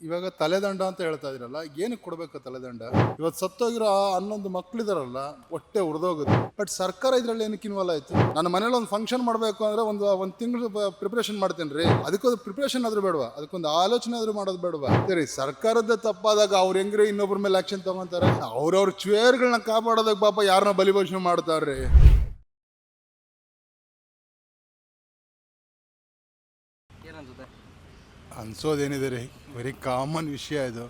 ಇವಾಗ ತಲೆದಂಡ ಅಂತ ಹೇಳ್ತಾ ಇದ್ರಲ್ಲ, ಏನಕ್ಕೆ ಕೊಡಬೇಕು ತಲೆದಂಡ? ಇವತ್ತು ಸತ್ತೋಗಿರೋ ಆ 11 ಮಕ್ಳಿದಾರಲ್ಲ, ಹೊಟ್ಟೆ ಉರಿದೋಗುತ್ತೆ. ಬಟ್ ಸರ್ಕಾರ ಇದ್ರಲ್ಲಿ ಏನಕ್ಕೆ ಇನ್ವಾಲ್ವ್ ಆಯ್ತು? ನನ್ನ ಮನೇಲಿ ಒಂದು ಫಂಕ್ಷನ್ ಮಾಡಬೇಕು ಅಂದ್ರೆ ಒಂದು ತಿಂಗಳು ಪ್ರಿಪರೇಷನ್ ಮಾಡ್ತೇನೆ ರೀ. ಅದಕ್ಕೊಂದು ಪ್ರಿಪರೇಷನ್ ಆದ್ರೂ ಬೇಡವಾ? ಅದಕ್ಕೊಂದು ಆಲೋಚನೆ ಆದ್ರೂ ಮಾಡೋದು ಬೇಡವಾ? ಸರಿ, ಸರ್ಕಾರದ ತಪ್ಪಾದಾಗ ಅವ್ರು ಹೆಂಗ್ರಿ ಇನ್ನೊಬ್ಬರ ಮೇಲೆ ಆಕ್ಷನ್ ತಗೊಂತಾರೆ? ಅವ್ರವ್ರ ಚೇರ್ಗಳನ್ನ ಕಾಪಾಡೋದಕ್ಕೆ ಪಾಪ ಯಾರನ್ನ ಬಲಿಭೂಷಣ ಮಾಡ್ತಾರ್ರಿ. ಏನನ್ಸುತ್ತೆ? ಅನ್ಸೋದೇನಿದೆ ರೀ, ವೆರಿ ಕಾಮನ್ ವಿಷಯ ಇದು.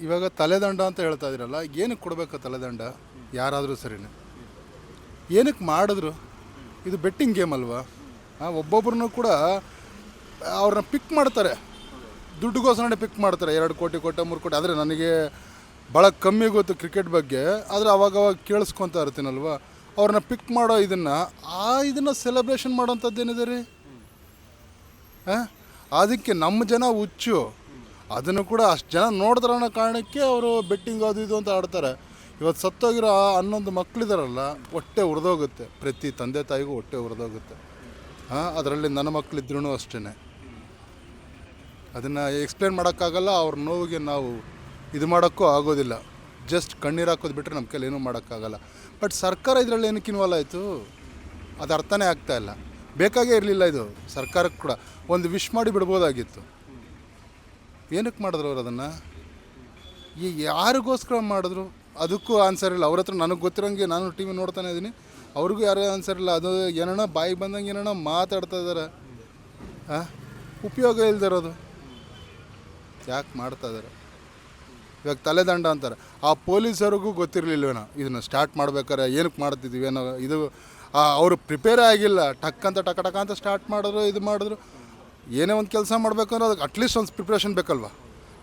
ಇವಾಗ ತಲೆದಂಡ ಅಂತ ಹೇಳ್ತಾ ಇದ್ರಲ್ಲ, ಏನಕ್ಕೆ ಕೊಡಬೇಕು ತಲೆದಂಡ? ಯಾರಾದರೂ ಸರಿನೇ, ಏನಕ್ಕೆ ಮಾಡಿದ್ರು? ಇದು ಬೆಟ್ಟಿಂಗ್ ಗೇಮ್ ಅಲ್ವಾ? ಒಬ್ಬೊಬ್ರನ್ನೂ ಕೂಡ ಅವ್ರನ್ನ ಪಿಕ್ ಮಾಡ್ತಾರೆ, ದುಡ್ಡುಗೋಸ್ಕರನೇ ಪಿಕ್ ಮಾಡ್ತಾರೆ. 2 ಕೋಟಿ ಕೊಟ್ಟ 3 ಕೋಟಿ. ಆದರೆ ನನಗೆ ಭಾಳ ಕಮ್ಮಿ ಗೊತ್ತು ಕ್ರಿಕೆಟ್ ಬಗ್ಗೆ, ಆದರೆ ಅವಾಗವಾಗ ಕೇಳಿಸ್ಕೊತಾ ಇರ್ತೀನಲ್ವ, ಅವ್ರನ್ನ ಪಿಕ್ ಮಾಡೋ ಇದನ್ನು ಸೆಲೆಬ್ರೇಷನ್ ಮಾಡೋಂಥದ್ದು ಏನಿದೆ ರೀ? ಅದಕ್ಕೆ ನಮ್ಮ ಜನ ಹುಚ್ಚು. ಅದನ್ನು ಕೂಡ ಅಷ್ಟು ಜನ ನೋಡಿದ್ರ ಅನ್ನೋ ಕಾರಣಕ್ಕೆ ಅವರು ಬೆಟ್ಟಿಂಗ್ ಅದು ಇದು ಅಂತ ಆಡ್ತಾರೆ. ಇವತ್ತು ಸತ್ತೋಗಿರೋ ಆ 11 ಮಕ್ಳಿದಾರಲ್ಲ, ಹೊಟ್ಟೆ ಉರಿದೋಗುತ್ತೆ. ಪ್ರತಿ ತಂದೆ ತಾಯಿಗೂ ಹೊಟ್ಟೆ ಉರಿದೋಗುತ್ತೆ. ಅದರಲ್ಲಿ ನನ್ನ ಮಕ್ಕಳಿದ್ರೂ ಅಷ್ಟೇ. ಅದನ್ನು ಎಕ್ಸ್ಪ್ಲೇನ್ ಮಾಡೋಕ್ಕಾಗಲ್ಲ. ಅವ್ರ ನೋವಿಗೆ ನಾವು ಇದು ಮಾಡೋಕ್ಕೂ ಆಗೋದಿಲ್ಲ. ಜಸ್ಟ್ ಕಣ್ಣೀರು ಹಾಕೋದು ಬಿಟ್ಟರೆ ನಮ್ಮ ಕೈಲಿ ಏನೂ ಮಾಡೋಕ್ಕಾಗಲ್ಲ. ಬಟ್ ಸರ್ಕಾರ ಇದರಲ್ಲಿ ಏನಕ್ಕೆ ಇನ್ವಾಲ್ವ್ ಆಯಿತು? ಅದು ಅರ್ಥನೇ ಆಗ್ತಾಯಿಲ್ಲ. ಬೇಕಾಗೇ ಇರಲಿಲ್ಲ ಇದು. ಸರ್ಕಾರಕ್ಕೆ ಕೂಡ ಒಂದು ವಿಶ್ ಮಾಡಿ ಬಿಡ್ಬೋದಾಗಿತ್ತು. ಏನಕ್ಕೆ ಮಾಡಿದ್ರು ಅವ್ರು ಅದನ್ನು? ಯಾರಿಗೋಸ್ಕರ ಮಾಡಿದ್ರು ಅದಕ್ಕೂ ಆನ್ಸರ್ ಇಲ್ಲ ಅವ್ರ ಹತ್ರ. ನನಗೆ ಗೊತ್ತಿರೋಂಗೆ, ನಾನು ಟಿ ವಿ ನೋಡ್ತಾನೆ ಇದ್ದೀನಿ, ಅವ್ರಿಗೂ ಯಾರೂ ಆನ್ಸರ್ ಇಲ್ಲ. ಅದು ಏನೋ ಬಾಯಿಗೆ ಬಂದಂಗೆ ಏನೋ ಮಾತಾಡ್ತಾ ಇದ್ದಾರೆ. ಉಪಯೋಗ ಇಲ್ದಿರೋದು ಯಾಕೆ ಮಾಡ್ತಾ ಇದ್ದಾರೆ? ಇವಾಗ ತಲೆದಂಡ ಅಂತಾರೆ. ಆ ಪೊಲೀಸರಿಗೂ ಗೊತ್ತಿರಲಿಲ್ವೇನೋ ಇದನ್ನು ಸ್ಟಾರ್ಟ್ ಮಾಡ್ಬೇಕಾರೆ ಏನಕ್ಕೆ ಮಾಡ್ತಿದ್ದೀವಿ ಏನೋ. ಇದು ಅವರು ಪ್ರಿಪೇರೇ ಆಗಿಲ್ಲ. ಟಕ್ ಅಂತ ಸ್ಟಾರ್ಟ್ ಮಾಡಿದ್ರು. ಇದು ಮಾಡಿದ್ರು. ಏನೇ ಒಂದು ಕೆಲಸ ಮಾಡಬೇಕು ಅಂದ್ರೆ ಅದಕ್ಕೆ ಅಟ್ಲೀಸ್ಟ್ ಒಂದು ಪ್ರಿಪ್ರೇಷನ್ ಬೇಕಲ್ವ?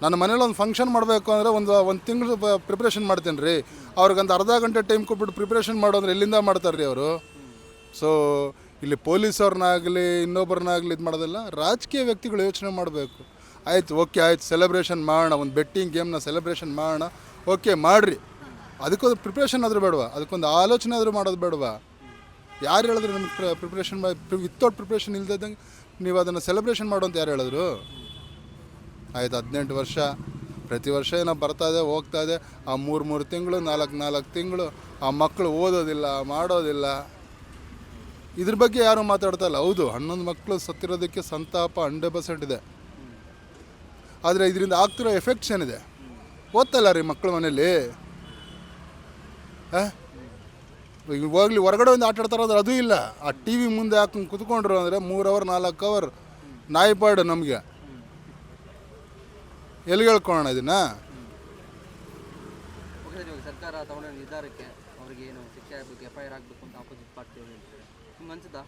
ನನ್ನ ಮನೇಲಿ ಒಂದು ಫಂಕ್ಷನ್ ಮಾಡಬೇಕು ಅಂದರೆ ಒಂದು ತಿಂಗಳು ಪ್ರಿಪ್ರೇಷನ್ ಮಾಡ್ತೇನೆ ರೀ. ಅವ್ರಿಗೊಂದು ಅರ್ಧ ಗಂಟೆ ಟೈಮ್ ಕೊಟ್ಬಿಟ್ಟು ಪ್ರಿಪ್ರೇಷನ್ ಮಾಡೋ ಅಂದ್ರೆ ಎಲ್ಲಿಂದ ಮಾಡ್ತಾರೆ ರೀ ಅವರು? ಸೊ ಇಲ್ಲಿ ಪೊಲೀಸವ್ರನ್ನಾಗಲಿ ಇನ್ನೊಬ್ಬರನ್ನಾಗಲಿ ಇದು ಮಾಡೋದಿಲ್ಲ. ರಾಜಕೀಯ ವ್ಯಕ್ತಿಗಳು ಯೋಚನೆ ಮಾಡಬೇಕು. ಆಯ್ತು, ಓಕೆ, ಆಯ್ತು, ಸೆಲೆಬ್ರೇಷನ್ ಮಾಡೋಣ, ಒಂದು ಬೆಟ್ಟಿಂಗ್ ಗೇಮ್ನ ಸೆಲೆಬ್ರೇಷನ್ ಮಾಡೋಣ, ಓಕೆ ಮಾಡಿರಿ. ಅದಕ್ಕೊಂದು ಪ್ರಿಪ್ರೇಷನ್ ಆದರೂ ಬೇಡವಾ? ಅದಕ್ಕೊಂದು ಆಲೋಚನೆ ಆದರೂ ಮಾಡೋದು ಬೇಡವಾ? ಯಾರು ಹೇಳಿದ್ರು ನಮಗೆ ಪ್ರಿಪ್ರೇಷನ್ ವಿತೌಟ್ ಪ್ರಿಪ್ರೇಷನ್ ಇಲ್ದಂಗೆ ನೀವು ಅದನ್ನು ಸೆಲೆಬ್ರೇಷನ್ ಮಾಡೋಂತ ಯಾರು ಹೇಳಿದ್ರು? ಆಯ್ತು, 18 ವರ್ಷ, ಪ್ರತಿ ವರ್ಷ ಏನೋ ಬರ್ತಾಯಿದೆ ಹೋಗ್ತಾಯಿದೆ. ಆ 3 ತಿಂಗಳು 4 ತಿಂಗಳು ಆ ಮಕ್ಕಳು ಓದೋದಿಲ್ಲ, ಮಾಡೋದಿಲ್ಲ. ಇದ್ರ ಬಗ್ಗೆ ಯಾರೂ ಮಾತಾಡ್ತಾ ಇಲ್ಲ. ಹೌದು, 11 ಮಕ್ಕಳು ಸತ್ತಿರೋದಕ್ಕೆ ಸಂತಾಪ 100% ಇದೆ. ಆದರೆ ಇದರಿಂದ ಆಗ್ತಿರೋ ಎಫೆಕ್ಟ್ಸ್ ಏನಿದೆ ಓದ್ತಲ್ಲ ರೀ ಮಕ್ಕಳು ಮನೇಲಿ. ಹೋಗ್ಲಿ ಹೊರಗಡೆ ಒಂದು ಆಟ ಆಡ್ತಾರಂದ್ರೆ ಅದೂ ಇಲ್ಲ. ಆ ಟಿ ವಿ ಮುಂದೆ ಹಾಕೊಂಡು ಕುತ್ಕೊಂಡ್ರು ಅಂದರೆ 3 ಅವರ್ 4 ಅವರ್ ನಾಯಿಪಾಡು. ನಮಗೆ ಎಲ್ಲಿ ಹೇಳ್ಕೊಳ್ಳೋಣ ಇದನ್ನು? ಸರ್ಕಾರ ತಗೊಂಡ ನಿರ್ಧಾರಕ್ಕೆ ಅವರಿಗೆ ಏನು ಶಿಕ್ಷೆ ಆಗಬೇಕು, FIR ಆಗಬೇಕು ಅಂತ ಆಪೋಸಿಟ್ ಪಾರ್ಟಿ ಅವರು ಹೇಳ್ತಾರೆ. ನಿಮ್ಗೆ ಅನ್ಸುತ್ತಾ?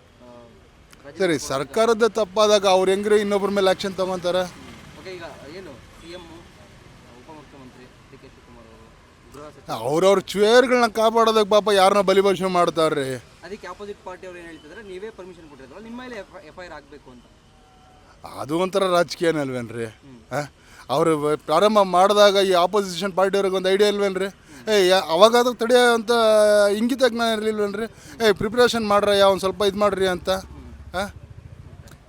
ಸರಿ, ಸರ್ಕಾರದ ತಪ್ಪಾದಾಗ ಅವ್ರು ಹೆಂಗ್ರಿ ಇನ್ನೊಬ್ಬರ ಮೇಲೆ ಆ್ಯಕ್ಷನ್ ತಗೊತಾರೆ? ಓಕೆ, ಈಗ ಏನು CM, ಉಪಮುಖ್ಯಮಂತ್ರಿ DK ಶಿವಕುಮಾರ್ ಅವರು, ಗೃಹ ಸಚಿವ, ಅವ್ರವ್ರ ಚೇರ್ಗಳನ್ನ ಕಾಪಾಡೋದಕ್ಕೆ ಪಾಪ ಯಾರನ್ನ ಬಲಿಭೂಷಣ ಮಾಡ್ತಾರ್ರಿ. ಅದಕ್ಕೆ ಆಪೋಸಿಟ್ ಪಾರ್ಟಿ ಅವ್ರು ಏನು ಹೇಳ್ತಿದ್ದಾರೆ, ನೀವೇ ಪರ್ಮಿಷನ್ ಕೊಟ್ಟಿರಲ್ಲ, ನಿಮ್ಮ ಮೇಲೆ FIR ಆಗಬೇಕು ಅಂತ. ಅದು ಒಂಥರ ರಾಜಕೀಯನೇ ಅಲ್ವೇನ್ರಿ? ಅವರು ಪ್ರಾರಂಭ ಮಾಡಿದಾಗ ಈ ಆಪೋಸಿಷನ್ ಪಾರ್ಟಿಯವ್ರಿಗೆ ಒಂದು ಐಡಿಯಾ ಇಲ್ವೇನ್ರಿ? ಅವಾಗಾದ್ರೂ ತಡೆಯೋ ಅಂತ ಇಂಗಿತ ಜ್ಞಾನ ಇರಲಿಲ್ವೇನ್ರಿ? ಪ್ರಿಪ್ರೇಷನ್ ಮಾಡ್ರಯ್ಯ, ಒಂದು ಸ್ವಲ್ಪ ಇದು ಮಾಡ್ರಿ ಅಂತ.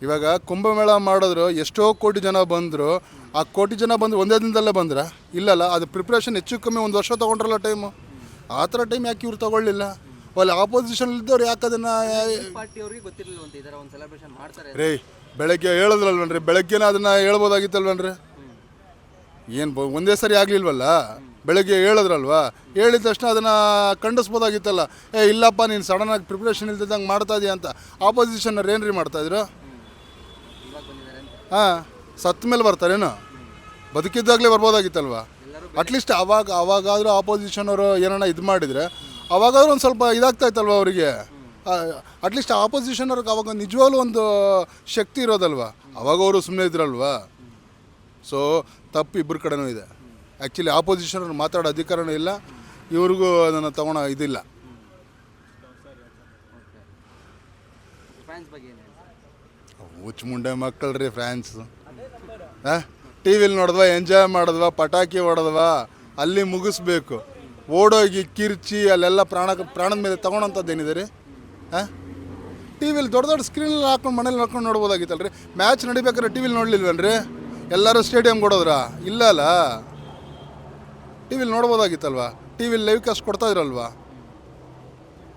ಇವಾಗ ಕುಂಭಮೇಳ ಮಾಡಿದ್ರು, ಎಷ್ಟೋ ಕೋಟಿ ಜನ ಬಂದರು. ಆ ಕೋಟಿ ಜನ ಬಂದು ಒಂದೇ ದಿನದಲ್ಲೇ ಬಂದ್ರ? ಇಲ್ಲಲ್ಲ, ಅದು ಪ್ರಿಪ್ರೇಷನ್ ಹೆಚ್ಚು ಕಮ್ಮಿ 1 ವರ್ಷ ತೊಗೊಂಡ್ರಲ್ಲ ಟೈಮು. ಆ ಥರ ಟೈಮ್ ಯಾಕೆ ಇವ್ರು ತೊಗೊಳ್ಳಿಲ್ಲ? ಅಲ್ಲಿ ಆಪೋಸಿಷನ್ ಇದ್ದವ್ರು ಯಾಕೆ ಅದನ್ನು ಪಾರ್ಟಿಯವ್ರಿಗೆ ಗೊತ್ತಿರಲಿಲ್ಲ ಇದರ ಒಂದು ಸೆಲೆಬ್ರೇಷನ್ ಮಾಡ್ತಾರೆ ರೀ? ಬೆಳಗ್ಗೆ ಹೇಳಿದ್ರಲ್ವೇನ್ರಿ? ಬೆಳಗ್ಗೆನೇ ಅದನ್ನು ಹೇಳ್ಬೋದಾಗಿತ್ತಲ್ವೇನ್ರಿ? ಏನು ಒಂದೇ ಸರಿ ಆಗಲಿಲ್ವಲ್ಲ? ಬೆಳಗ್ಗೆ ಹೇಳಿದ್ರಲ್ವ, ಹೇಳಿದ ತಕ್ಷಣ ಅದನ್ನು ಖಂಡಿಸ್ಬೋದಾಗಿತ್ತಲ್ಲ. ಇಲ್ಲಪ್ಪ, ನೀನು ಸಡನ್ನಾಗಿ ಪ್ರಿಪ್ರೇಷನ್ ಇಲ್ದಿದ್ದಂಗೆ ಮಾಡ್ತಾ ಇದೆಯಾ ಅಂತ. ಆಪೋಸಿಷನ್ನವ್ರು ಏನು ರೀ ಮಾಡ್ತಾಯಿದ್ರು? ಸತ್ತ ಮೇಲೆ ಬರ್ತಾರೇನು? ಬದುಕಿದ್ದಾಗಲೇ ಬರ್ಬೋದಾಗಿತ್ತಲ್ವ? ಅಟ್ಲೀಸ್ಟ್ ಅವಾಗಾದರೂ ಆಪೋಸಿಷನವರು ಏನಾರ ಇದು ಮಾಡಿದರೆ ಅವಾಗಾದ್ರೂ ಒಂದು ಸ್ವಲ್ಪ ಇದಾಗ್ತಾಯಿತ್ತಲ್ವ ಅವರಿಗೆ. ಅಟ್ಲೀಸ್ಟ್ ಆಪೋಸಿಷನವ್ರಿಗೆ ಅವಾಗ ನಿಜವಾಗ್ಲೂ ಒಂದು ಶಕ್ತಿ ಇರೋದಲ್ವ. ಅವಾಗ ಅವರು ಸುಮ್ಮನೆ ಇದ್ರಲ್ವ. ಸೊ ತಪ್ಪು ಇಬ್ಬರ ಕಡೆನೂ ಇದೆ. ಆ್ಯಕ್ಚುಲಿ ಆಪೋಸಿಷನವ್ರು ಮಾತಾಡೋ ಅಧಿಕಾರನೂ ಇಲ್ಲ, ಇವ್ರಿಗೂ ಅದನ್ನು ತೊಗೊಳೋ ಇದಿಲ್ಲ. ಹುಚ್ಚು ಮುಂಡೆ ಮಕ್ಕಳು ರೀ ಫ್ಯಾನ್ಸ್. ಟಿ ವಿಲಿ ನೋಡಿದ್ವಾ, ಎಂಜಾಯ್ ಮಾಡಿದ್ವಾ, ಪಟಾಕಿ ಹೊಡೆದ್ವಾ, ಅಲ್ಲಿ ಮುಗಿಸ್ಬೇಕು. ಓಡೋಗಿ ಕಿರ್ಚಿ ಅಲ್ಲೆಲ್ಲ ಪ್ರಾಣದ ಮೇಲೆ ತೊಗೊಳೋಂಥದ್ದು ಏನಿದೆ ರೀ? ಟಿ ವಿಲಿ ದೊಡ್ಡ ದೊಡ್ಡ ಸ್ಕ್ರೀನಲ್ಲಿ ಹಾಕೊಂಡು ಮನೇಲಿ ನೋಡ್ಕೊಂಡು ನೋಡ್ಬೋದಾಗಿತ್ತಲ್ಲ ರೀ. ಮ್ಯಾಚ್ ನಡಿಬೇಕಾದ್ರೆ ಟಿ ವಿಲಿ ನೋಡಲಿಲ್ವೇನ್ರಿ? ಎಲ್ಲರೂ ಸ್ಟೇಡಿಯಮ್ಗೆ ಕೊಡೋದ್ರಾ? ಇಲ್ಲ ಅಲ್ಲ, ಟಿ ವಿಲಿ ನೋಡ್ಬೋದಾಗಿತ್ತಲ್ವ. ಟಿ ವಿಲಿ ಲೈವ್ ಕಾಸ್ಟ್ ಕೊಡ್ತಾಯಿದ್ರಲ್ವ.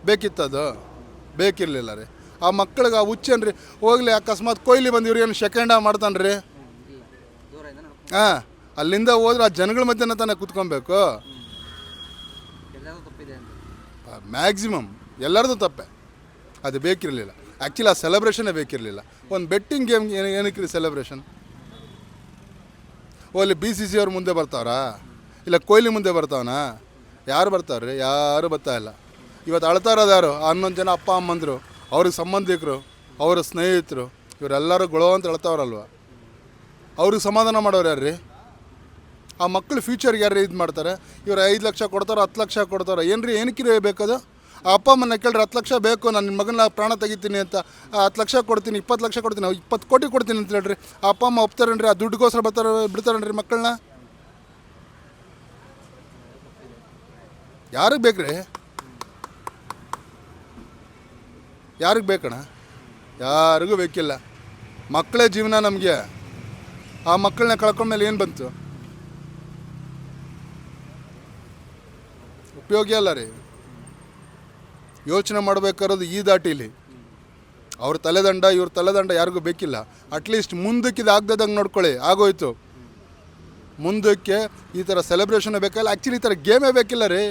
ಬೇಕಿತ್ತದು? ಬೇಕಿರಲಿಲ್ಲ ರೀ. ಆ ಮಕ್ಕಳಿಗೆ ಆ ಹುಚ್ಚೇನ್ರಿ ಹೋಗ್ಲಿ. ಅಕಸ್ಮಾತ್ ಕೊಹ್ಲಿ ಬಂದು ಇವ್ರು ಏನು ಸೆಕೆಂಡ್ ಹಾಫ್ ಮಾಡ್ತಾನೆ ರೀ? ಇಲ್ಲ ದೂರದಿಂದ ನೋಡ್ಕೊಂಡು ಹಾಂ, ಅಲ್ಲಿಂದ ಹೋದ್ರೆ ಆ ಜನಗಳ ಮಧ್ಯೆ ತಾನೇ ಕೂತ್ಕೊಬೇಕು. ಎಲ್ಲರೂ ತಪ್ಪಿದೆ ಅಂತ ಮ್ಯಾಕ್ಸಿಮಮ್ ಎಲ್ಲರದು ತಪ್ಪೆ. ಅದು ಬೇಕಿರಲಿಲ್ಲ. ಆ್ಯಕ್ಚುಲಿ ಆ ಸೆಲೆಬ್ರೇಷನ್ನೇ ಬೇಕಿರಲಿಲ್ಲ. ಒಂದು ಬೆಟ್ಟಿಂಗ್ ಗೇಮ್ ಏನಕ್ಕೆ ರೀ ಸೆಲೆಬ್ರೇಷನ್? ಓಲಿ BCC ಅವ್ರು ಮುಂದೆ ಬರ್ತಾವ್ರಾ? ಇಲ್ಲ ಕೊಹ್ಲಿ ಮುಂದೆ ಬರ್ತಾವನಾ? ಯಾರು ಬರ್ತಾವ್ರಿ? ಯಾರು ಬರ್ತಾಯಿಲ್ಲ. ಇವತ್ತು ಅಳ್ತಾ ಇರೋದು ಯಾರು? 11 ಜನ ಅಪ್ಪ ಅಮ್ಮಂದರು, ಅವ್ರಿಗೆ ಸಂಬಂಧಿಕರು, ಅವರ ಸ್ನೇಹಿತರು, ಇವರೆಲ್ಲರೂ ಗೊಳೋ ಅಂತ ಅಳ್ತಾವ್ರಲ್ವ. ಅವ್ರಿಗೆ ಸಮಾಧಾನ ಮಾಡೋರು ಯಾರು ರೀ? ಆ ಮಕ್ಕಳು ಫ್ಯೂಚರ್ಗೆ ಯಾರು ಇದು ಮಾಡ್ತಾರೆ? ಇವ್ರು 5 ಲಕ್ಷ ಕೊಡ್ತಾರೋ 10 ಲಕ್ಷ ಕೊಡ್ತಾರೋ? ಏನು ರೀ ಏನಕ್ಕೆ ಬೇಕದು? ಆ ಅಪ್ಪ ಅಮ್ಮನ ಕೇಳ್ರಿ 10 ಲಕ್ಷ ಬೇಕು, ನಾನು ನಿನ್ನ ಮಗನ ಪ್ರಾಣ ತೆಗಿತೀನಿ ಅಂತ. 10 ಲಕ್ಷ ಕೊಡ್ತೀನಿ, 20 ಲಕ್ಷ ಕೊಡ್ತೀನಿ, 20 ಕೋಟಿ ಕೊಡ್ತೀನಿ ಅಂತ ಹೇಳ್ರಿ. ಆ ಅಪ್ಪ ಅಮ್ಮ ಒಪ್ತಾರೇನ್ರಿ? ಆ ದುಡ್ಡುಗೋಸ್ಕರ ಬಿಡ್ತಾರೇನ್ರಿ ಮಕ್ಕಳನ್ನ? ಯಾರಿಗೆ ಬೇಕ್ರಿ? ಯಾರಿಗೆ ಬೇಕಣ್ಣ? ಯಾರಿಗೂ ಬೇಕಿಲ್ಲ. ಮಕ್ಕಳೇ ಜೀವನ ನಮಗೆ. ಆ ಮಕ್ಕಳನ್ನ ಕಳ್ಕೊಂಡ್ಮೇಲೆ ಏನು ಬಂತು? ಉಪಯೋಗ ಅಲ್ಲ ರೀ. ಯೋಚನೆ ಮಾಡಬೇಕಾರೋದು ಈ ದಾಟಿಲಿ. ಅವ್ರ ತಲೆದಂಡ ಇವ್ರ ತಲೆದಂಡ ಯಾರಿಗೂ ಬೇಕಿಲ್ಲ. ಅಟ್ಲೀಸ್ಟ್ ಮುಂದಕ್ಕೆ ಇದು ಆಗದಂಗೆ ನೋಡ್ಕೊಳ್ಳಿ. ಆಗೋಯ್ತು. ಮುಂದಕ್ಕೆ ಈ ಥರ ಸೆಲೆಬ್ರೇಷನ್ ಬೇಕಲ್ಲ. ಆ್ಯಕ್ಚುಲಿ ಈ ಥರ ಗೇಮೇ ಬೇಕಿಲ್ಲ ರೀ.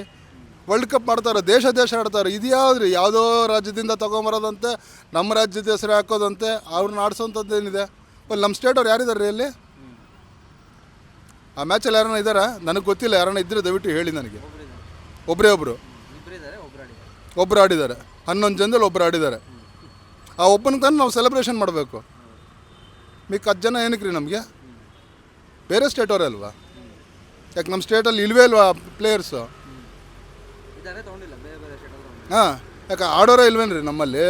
ವರ್ಲ್ಡ್ ಕಪ್ ಮಾಡ್ತಾರೆ, ದೇಶ ಆಡ್ತಾರೆ. ಇದು ಯಾವ್ದು ರೀ? ಯಾವುದೋ ರಾಜ್ಯದಿಂದ ತೊಗೊಂಬರೋದಂತೆ, ನಮ್ಮ ರಾಜ್ಯದ ಹೆಸರು ಹಾಕೋದಂತೆ, ಅವ್ರನ್ನ ಆಡಿಸೋಂಥದ್ದು ಏನಿದೆ? ಒಂದು ನಮ್ಮ ಸ್ಟೇಟವ್ರು ಯಾರಿದ್ದಾರೆ ರೀ ಅಲ್ಲಿ? ಆ ಮ್ಯಾಚಲ್ಲಿ ಯಾರನ್ನ ಇದ್ದಾರಾ? ನನಗೆ ಗೊತ್ತಿಲ್ಲ. ಯಾರನ್ನ ಇದ್ದರೆ ದಯವಿಟ್ಟು ಹೇಳಿ ನನಗೆ. ಒಬ್ಬರೇ ಒಬ್ಬರು ಒಬ್ಬರು ಆಡಿದ್ದಾರೆ. 11 ಜನದಲ್ಲಿ ಒಬ್ಬರು ಆಡಿದ್ದಾರೆ. ಆ ಒಬ್ಬನ ತಾನು ನಾವು ಸೆಲೆಬ್ರೇಷನ್ ಮಾಡಬೇಕು. ಮಿಕ್ಕ 10 ಜನ ಏನಕ್ಕೆ ರೀ ನಮಗೆ? ಬೇರೆ ಸ್ಟೇಟವರೇ ಅಲ್ವಾ? ಯಾಕೆ ನಮ್ಮ ಸ್ಟೇಟಲ್ಲಿ ಇಲ್ವೇ ಇಲ್ವಾ ಪ್ಲೇಯರ್ಸು? ಹಾಂ, ಯಾಕೆ ಆಡೋರೇ ಇಲ್ವೇನ್ರಿ ನಮ್ಮಲ್ಲಿ?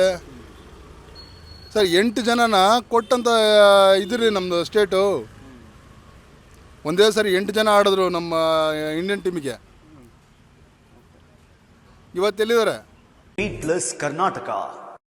ಸರ್ 8 ಜನನ ಕೊಟ್ಟಂತ ಇದ್ರಿ ನಮ್ಮದು ಸ್ಟೇಟು. ಒಂದೇ ಸರಿ 8 ಜನ ಆಡಿದ್ರು ನಮ್ಮ ಇಂಡಿಯನ್ ಟೀಮಿಗೆ. ಇವತ್ತು ಎಲ್ಲಿದ್ದಾರೆ? Beatless Karnataka.